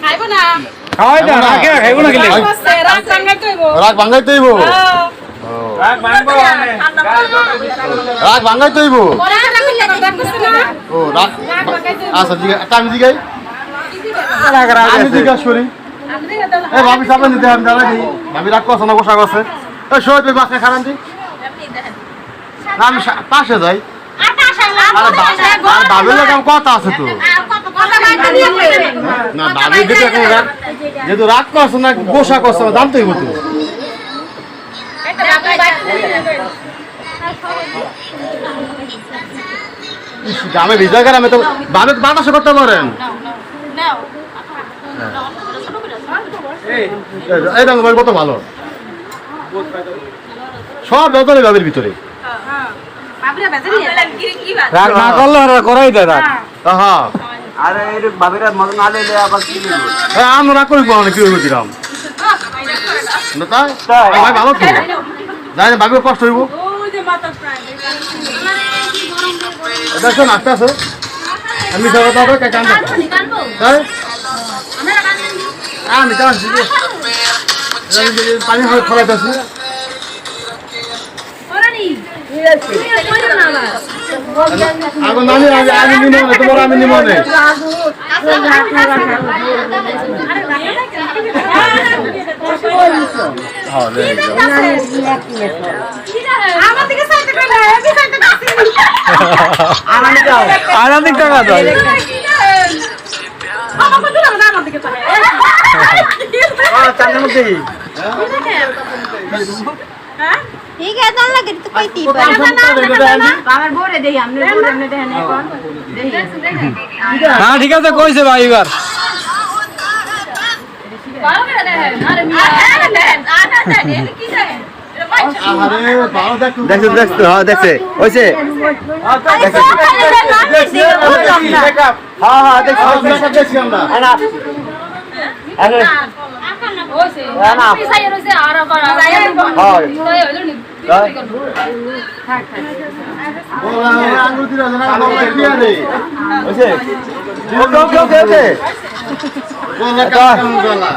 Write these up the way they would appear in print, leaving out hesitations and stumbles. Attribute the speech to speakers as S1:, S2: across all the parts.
S1: খাইবো না
S2: খাওয়াই না রাগে খাইবো না গেলে
S3: রাগ ভাঙাইতে হইব
S2: রাগ মানবো মানে
S3: রাগ ভাঙাইতে হইব ও রাগ আচ্ছা ঠিক আছে আমি জিগাই আমি জিজ্ঞাস করি এ ভাবি সামনে নিতে আমি দাঁড়াই দিই ভাবি রাগ করছে না পোশাক আছে ওই শহীদ ভাই বাসে খারান দি না আমি পাশে যাই আর ভাবির লোক কথা আছে তো না ভাবি দিতে যেহেতু রাগ করছে না পোশাক করছে না জানতে হইব তো গ্রামে ভিজা গ্রামে তো ভাবে বাতাসে করতে পারেন এই রঙ কত ভালো সব বেতনে ভাবের ভিতরে
S2: রাগ না করলে ওরা করাই দেয় রাগ
S3: হ্যাঁ
S4: আরে এর বাবিরা মজা না লইলে আবার কি করব
S3: আমরা রাগ করি পাবো না কি হইব দিলাম না তাই ভাই ভালো তো যাই না ভাবির কষ্ট হইব দেখুন আস্তে আছে আমি যাবো তারপরে কে কান তাই আমি কান পানি হয়ে ফলাইতেছি আগুন আমি আমি নিমনে তোমার আমি নিমনে
S2: আনন্দিক টাকা দাও
S1: ঠিক আছে না লাগে তো কইতি আমার বড়ে দেই আমনে বড়ে আমনে দেখেন এখন
S2: হ্যাঁ ঠিক আছে কইছে ভাই এবার
S1: ভালো করে দেখেন আরে মিয়া আরে দেখেন আটা দেন কি দেখেন
S3: আরে ভালো দেখো
S4: দেখছো হ্যাঁ দেখছে হইছে হ্যাঁ হ্যাঁ
S3: দেখছি আমরা
S4: না আরে
S1: ওইছে
S4: না
S1: পিছাই রইছে আর করা
S4: হ্যাঁ
S3: আঙ্গুল দিরা জানা কি আছে
S4: হইছে ওকে ওকে ওকে ওকে
S3: বলা কাম বলা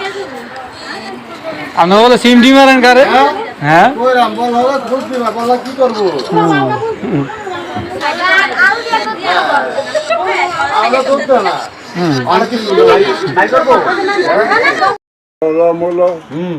S2: আমি বলে সিম টি মারেন কারে হ্যাঁ
S3: কইরাম বলা খুশি না বলা কি করব আমরা করতে না অনেক কিছু নাই করব